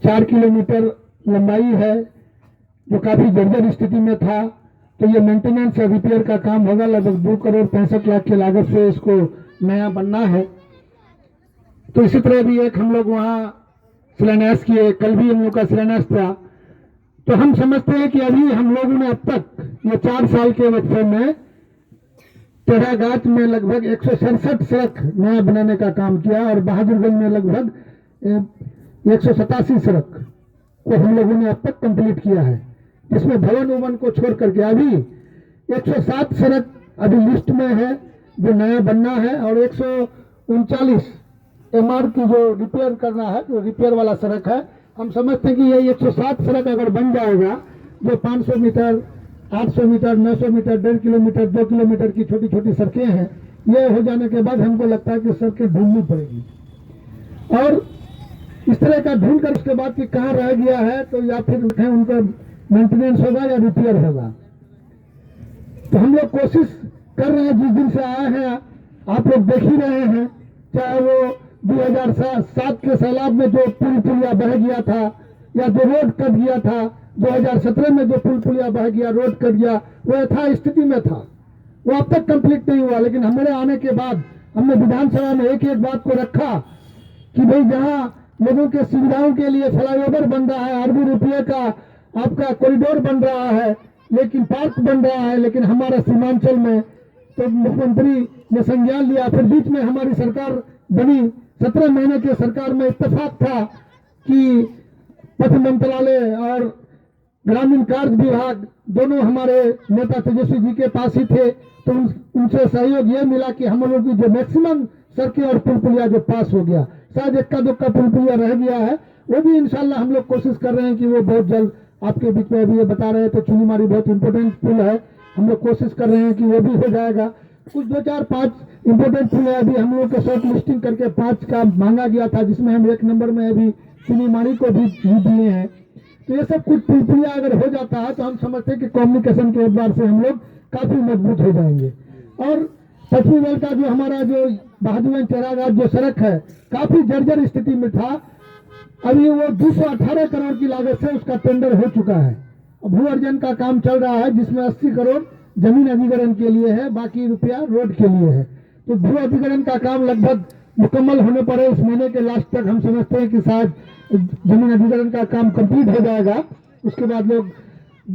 4 kilometre लंबाई है, जो काफ़ी जर्जर स्थिति में था। तो ये मेंटेनेंस और रिपेयर का काम होगा। लगभग 2,65,00,000 की लागत से इसको नया बनना है। तो इसी तरह भी एक हम लोग वहाँ शिलान्यास किए, कल भी हम लोग का शिलान्यास था। तो हम समझते हैं कि अभी हम लोगों ने अब तक ये 4 साल के वक्त में टेढ़ाघाट में लगभग 167 सड़क नया बनाने का काम किया और बहादुरगंज में लगभग 187 सड़क को हम लोगों ने अब तक कंप्लीट किया है, जिसमें भवन उवन को छोड़ करके अभी 107 सड़क अभी लिस्ट में है जो नया बनना है, और 139 MR की जो रिपेयर करना है, जो रिपेयर वाला सड़क है। हम समझते हैं कि ये 107 सड़क अगर बन जाएगा, जो 500 metre, 800 metre, 900 metre, 1.5 kilometre, 2 kilometre की छोटी छोटी सड़कें हैं, ये हो जाने के बाद हमको लगता है कि सड़कें ढूंढनी पड़ेगी। और इस तरह का ढूंढ कर उसके बाद कि कहाँ रह गया है, तो या फिर उनका मेंटेनेंस होगा या रिपेयर होगा। तो हम लोग कोशिश कर रहे हैं, जिस दिन से आए हैं आप लोग देख ही रहे हैं, चाहे वो 2007 के सैलाब में जो पुल पुलिया बह गया था, या जो रोड कट गया था, 2017 में जो पुल पुलिया बह गया, रोड कट गया, वो यथा स्थिति में था, वो अब तक कंप्लीट नहीं हुआ। लेकिन हमारे आने के बाद हमने विधानसभा में एक एक बात को रखा कि भाई जहाँ लोगों के सुविधाओं के लिए फ्लाईओवर बन रहा है, अरबों रुपये का आपका कॉरिडोर बन रहा है, लेकिन पार्क बन रहा है, लेकिन हमारा सीमांचल में, तो मुख्यमंत्री ने संज्ञान लिया। फिर बीच में हमारी सरकार बनी, 17 महीने के सरकार में इत्तेफाक था कि पथ मंत्रालय और ग्रामीण कार्य विभाग दोनों हमारे नेता तेजस्वी जी के पास ही थे। तो उनसे सहयोग ये मिला कि हम लोगों की जो मैक्सिमम सड़कें और पुल पुलिया जो पास हो गया, शायद इक्का दुक्का पुल पुलिया रह गया है, वो भी इंशाल्लाह हम लोग कोशिश कर रहे हैं कि वो बहुत जल्द, आपके बीच में अभी ये बता रहे थे चुनीमारी बहुत इंपॉर्टेंट पुल है, हम लोग कोशिश कर रहे हैं कि वो भी हो जाएगा। कुछ 2, 4, 5 इंपॉर्टेंट पुल है, अभी हम लोग के शॉर्ट लिस्टिंग करके 5 का मांगा गया था, जिसमें हम 1 नंबर में अभी चुनीमारी को भी दिए हैं। तो ये सब कुछ पुल पुलिया अगर हो जाता है तो हम समझते हैं कि कम्युनिकेशन के एतबार से हम लोग काफी मजबूत हो जाएंगे। और पश्चिमी बंगाल का जो हमारा जो बहादुरगंज टेढ़ाघाट जो सड़क है, काफी जर्जर स्थिति में था। अभी वो 218 करोड़ की लागत से उसका टेंडर हो चुका है। भू अर्जन का काम चल रहा है, जिसमें 80 करोड़ जमीन अधिग्रहण के लिए है, बाकी रुपया रोड के लिए है। तो भू अधिग्रहण का काम लगभग मुकम्मल होने पर इस महीने के लास्ट तक हम समझते हैं कि शायद जमीन अधिग्रहण का काम कंप्लीट हो जाएगा। उसके बाद लोग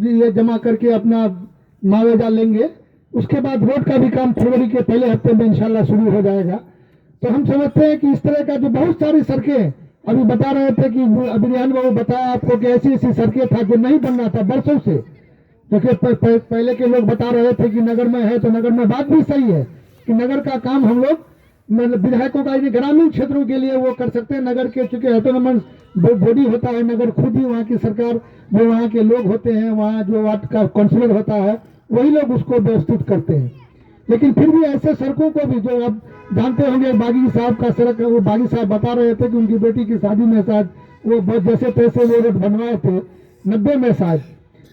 ये जमा करके अपना मुआवजा लेंगे। उसके बाद रोड का भी काम फरवरी के पहले हफ्ते में इंशाल्लाह शुरू हो जाएगा। तो हम समझते हैं कि इस तरह का जो बहुत सारी सड़कें, अभी बता रहे थे कि अभियान बाबू बताया आपको कि ऐसी ऐसी सड़कें था जो नहीं बनना था बरसों से, क्योंकि पहले के लोग बता रहे थे कि नगर में है, तो नगर में बात भी सही है कि नगर का काम हम लोग विधायकों का ग्रामीण क्षेत्रों के लिए वो कर सकते हैं। नगर के चूंकि ऑटोनोमस बॉडी होता है, नगर खुद ही वहाँ की सरकार, जो वहाँ के लोग होते हैं, वहाँ जो वार्ड का काउंसिलर होता है, वही लोग उसको व्यवस्थित करते हैं। लेकिन फिर भी ऐसे सड़कों को भी, जो आप जानते होंगे बागी साहब का सड़क है, वो बागी साहब बता रहे थे कि उनकी बेटी की शादी में शायद वो जैसे तैसे वो रोड बनवाए थे 90 में, शायद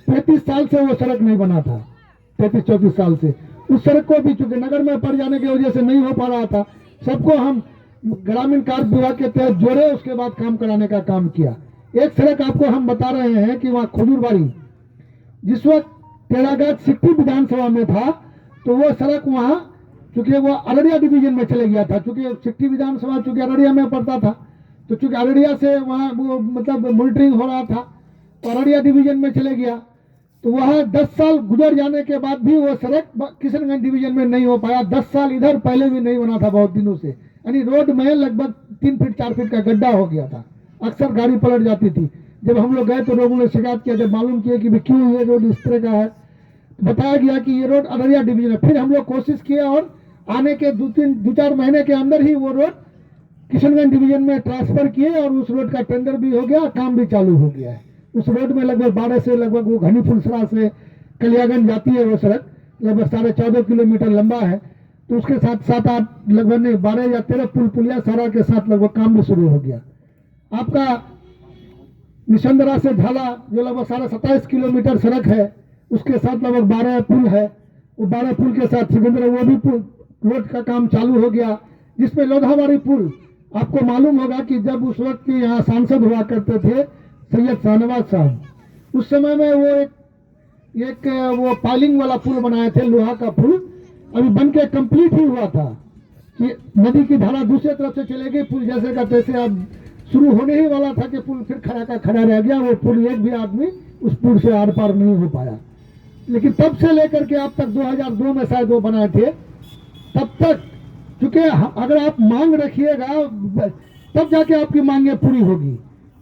35 साल से वो सड़क नहीं बना था, 33-34 साल से। उस सड़क को भी चूंकि नगर में पड़ जाने की वजह से नहीं हो पा रहा था, सबको हम ग्रामीण कार्य विभाग के तहत जोड़े, उसके बाद काम कराने का काम किया। एक सड़क आपको हम बता रहे हैं कि वहाँ खजूरबाड़ी, जिस वक्त टेढ़ाघाट सिक्टी विधानसभा में था, तो वो सड़क वहाँ चूंकि वो अररिया डिवीजन में चले गया था, चूंकि सिक्टी विधानसभा चूंकि अररिया में पड़ता था, तो चूंकि अररिया से वहाँ वो मतलब मॉनिटरिंग हो रहा था, तो अररिया डिवीजन में चले गया। तो वहाँ 10 साल गुजर जाने के बाद भी वो सड़क किशनगंज डिवीजन में नहीं हो पाया। 10 साल इधर पहले भी नहीं बना था बहुत दिनों से, यानी रोड में लगभग 3 फीट 4 फीट का गड्ढा हो गया था, अक्सर गाड़ी पलट जाती थी। जब हम लोग गए तो लोगों ने शिकायत किया, जब मालूम किया कि क्यों ये रोड इस तरह का है, बताया गया कि ये रोड अररिया डिवीजन है। फिर हम लोग कोशिश किए और आने के 2-4 महीने के अंदर ही वो रोड किशनगंज डिवीजन में ट्रांसफर किए और उस रोड का टेंडर भी हो गया, काम भी चालू हो गया है। उस रोड में लगभग 12 से लगभग वो घनी फुलसरा से कलियागंज जाती है, वो सड़क लगभग 14.5 किलोमीटर लंबा है। तो उसके साथ 7-8 लगभग 12 या 13 पुल पुलिया सारा के साथ लगभग काम भी शुरू हो गया। आपका निशंदरा से झाला जो लगभग 27.5 किलोमीटर सड़क है, उसके साथ लगभग 12 पुल है। वो 12 पुल के साथ सिकंदरा वो भी पुल रोड का काम चालू हो गया, जिसमें लोधावाड़ी पुल, आपको मालूम होगा कि जब उस वक्त के यहाँ सांसद हुआ करते थे सैयद शाहनवाज साहब, उस समय में वो एक वो पाइलिंग वाला पुल बनाए थे, लोहा का पुल, अभी बन के कंप्लीट ही हुआ था कि नदी की धारा दूसरे तरफ से चलेगी, पुल जैसे का तैसे अब शुरू होने ही वाला था कि पुल फिर खड़ा का खड़ा रह गया। वो पुल एक भी आदमी उस पुल से आर पार नहीं हो पाया। लेकिन तब से लेकर के अब तक 2002 में शायद वो बनाए थे, तब तक चूंकि अगर आप मांग रखिएगा तब जाके आपकी मांगे पूरी होगी।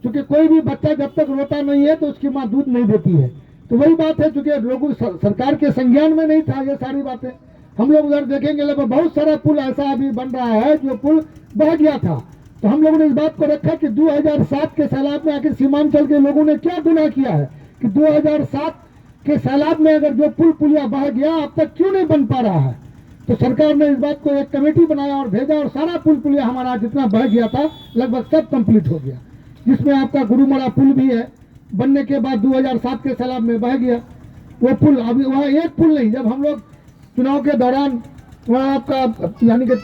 क्योंकि कोई भी बच्चा जब तक रोता नहीं है तो उसकी माँ दूध नहीं देती है। तो वही बात है, चूंकि लोगों सरकार के संज्ञान में नहीं था ये सारी बातें। हम लोग उधर देखेंगे लगभग बहुत सारा पुल ऐसा अभी बन रहा है जो पुल बह गया था। तो हम लोगों ने इस बात को रखा कि 2007 के सैलाब में आखिर सीमांचल के लोगों ने क्या गुनाह किया है कि 2007 के सैलाब में अगर जो पुल पुलिया बह गया अब तक क्यों नहीं बन पा रहा है। तो सरकार ने इस बात को एक कमेटी बनाया और भेजा और सारा पुल पुलिया हमारा जितना बह गया था लगभग सब कंप्लीट हो गया, जिसमें आपका गुरुमड़ा पुल भी है, बनने के बाद 2007 के सैलाब में बह गया वो पुल। अभी वहाँ एक पुल नहीं, जब हम लोग चुनाव के दौरान वहाँ आपका यानी कि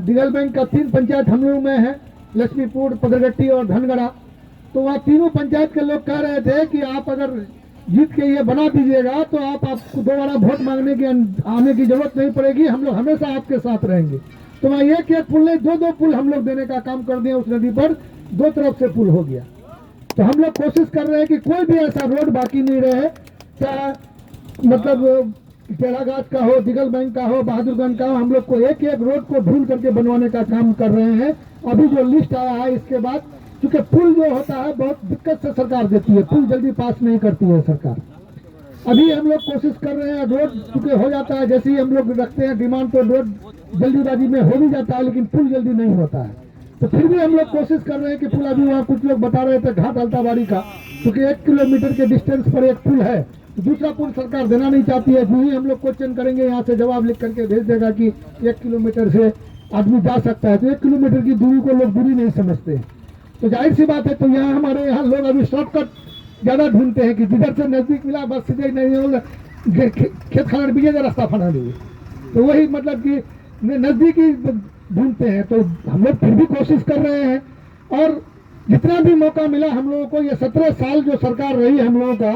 दिगल बैंक का 3 पंचायत हम लोग में है, लक्ष्मीपुर, पदरगट्टी और धनगढ़ा, तो वहाँ तीनों पंचायत के लोग कह रहे थे कि आप अगर जीत के ये बना दीजिएगा तो आपको दोबारा वोट मांगने की आने की जरूरत नहीं पड़ेगी, हम लोग हमेशा आपके साथ रहेंगे। तो वहाँ एक पुल नहीं 2 पुल हम लोग देने का काम कर दिए, उस नदी पर 2 तरफ से पुल हो गया। तो हम लोग कोशिश कर रहे हैं कि कोई भी ऐसा रोड बाकी नहीं रहे, चाहे मतलब टेढ़ाघाट का हो, दिगल बैंक का हो, बहादुरगंज का हो, हम लोग को एक रोड को ढूंढ करके बनवाने का काम कर रहे हैं। अभी जो लिस्ट आया है इसके बाद, क्योंकि पुल जो होता है बहुत दिक्कत से सरकार देती है, पुल जल्दी पास नहीं करती है सरकार। अभी हम लोग कोशिश कर रहे हैं, रोड चूंकि हो जाता है, जैसे ही हम लोग रखते हैं डिमांड तो रोड जल्दीबाजी में हो भी जाता है, लेकिन पुल जल्दी नहीं होता है। तो फिर भी हम लोग कोशिश कर रहे हैं कि पुल, अभी वहाँ कुछ लोग बता रहे थे घाट अल्ताबाड़ी का, क्योंकि 1 किलोमीटर के डिस्टेंस पर एक पुल है, तो दूसरा पुल सरकार देना नहीं चाहती है। जो ही हम लोग क्वेश्चन करेंगे यहाँ से जवाब लिख करके भेज देगा कि 1 किलोमीटर से आदमी जा सकता है, तो 1 किलोमीटर की दूरी को लोग दूरी नहीं समझते। तो जाहिर सी बात है, तो यहाँ हमारे यहाँ लोग अभी शॉर्टकट ज्यादा ढूंढते हैं कि जिधर से नजदीक मिला बस सीधे नहीं खेत खाना बीजे का रास्ता फना लिए, तो वही मतलब कि नजदीकी ढूंढते हैं। तो हम लोग फिर भी कोशिश कर रहे हैं और जितना भी मौका मिला हम लोगों को, ये 17 साल जो सरकार रही हम लोगों का,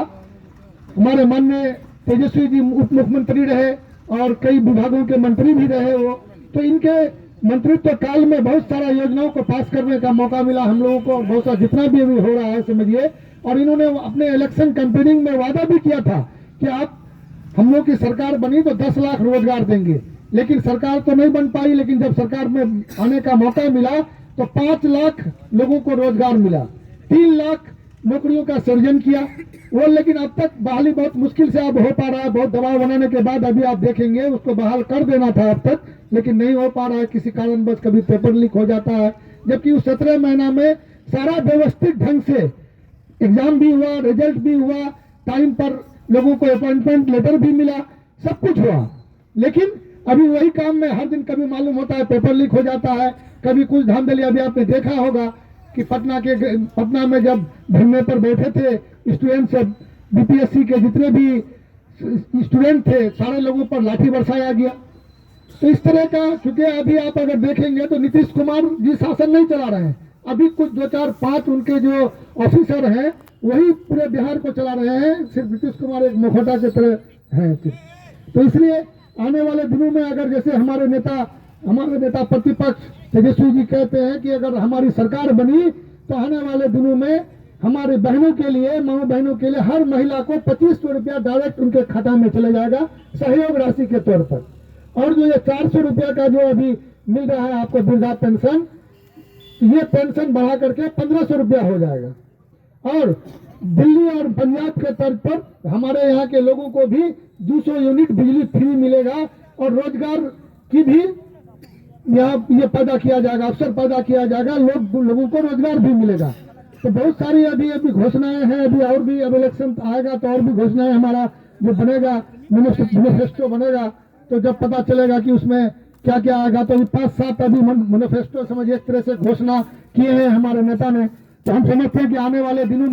हमारे माननीय तेजस्वी जी उप मुख्यमंत्री रहे और कई विभागों के मंत्री भी रहे वो, तो इनके मंत्रित्व काल में बहुत सारा योजनाओं को पास करने का मौका मिला हम लोगों को, बहुत सारा जितना भी अभी हो रहा है समझिए। और इन्होंने अपने इलेक्शन कैंपेनिंग में वादा भी किया था कि आप हम लोग की सरकार बनी तो 10 लाख रोजगार देंगे, लेकिन सरकार तो नहीं बन पाई। लेकिन जब सरकार में आने का मौका मिला तो 5 लाख लोगों को रोजगार मिला, 3 लाख नौकरियों का सृजन किया वो। लेकिन अब तक बहाली बहुत मुश्किल से अब हो पा रहा है, बहुत दबाव बनाने के बाद अभी आप देखेंगे उसको बहाल कर देना था अब तक, लेकिन नहीं हो पा रहा है किसी कारणवश, कभी पेपर लीक हो जाता है। जबकि उस 17 महीना में सारा व्यवस्थित ढंग से एग्जाम भी हुआ, रिजल्ट भी हुआ, टाइम पर लोगों को अपॉइंटमेंट लेटर भी मिला, सब कुछ हुआ। लेकिन अभी वही काम में हर दिन कभी मालूम होता है पेपर लीक हो जाता है, कभी कुछ धांधली। अभी आपने देखा होगा कि पटना में जब धरने पर बैठे थे स्टूडेंट सब, बीपीएससी के जितने भी स्टूडेंट थे सारे लोगों पर लाठी बरसाया गया। तो इस तरह का, क्योंकि अभी आप अगर देखेंगे तो नीतीश कुमार जी शासन नहीं चला रहे हैं, अभी कुछ 2 4 5 उनके जो ऑफिसर हैं वही पूरे बिहार को चला रहे हैं, सिर्फ नीतीश कुमार एक मुखौटा की तरह हैं। तो इसलिए आने वाले दिनों में अगर जैसे हमारे नेता प्रतिपक्ष तेजस्वी जी कहते हैं कि अगर हमारी सरकार बनी तो आने वाले दिनों में हमारे बहनों के लिए, माँ बहनों के लिए हर महिला को 2500 रुपया डायरेक्ट उनके खाता में चले जाएगा सहयोग राशि के तौर पर। और जो ये 400 रुपया का जो अभी मिल रहा है आपको वृद्धा पेंशन, ये पेंशन बढ़ा करके 1500 रुपया हो जाएगा। और दिल्ली और पंजाब के तर्ज पर हमारे यहाँ के लोगों को भी 200 यूनिट बिजली फ्री मिलेगा और रोजगार की भी यहाँ ये पैदा किया जाएगा, अवसर पैदा किया जाएगा, लोगों को रोजगार भी मिलेगा। तो बहुत सारी अभी घोषणाएं हैं, अभी और भी अब इलेक्शन आएगा तो और भी घोषणाएं हमारा जो बनेगा मैनिफेस्टो बनेगा, तो जब पता चलेगा कि उसमें क्या क्या आएगा। तो 5-7 अभी मैनिफेस्टो समझिए एक तरह से घोषणा किए हैं हमारे नेता ने। तो हम समझते हैं कि आने वाले दिनों में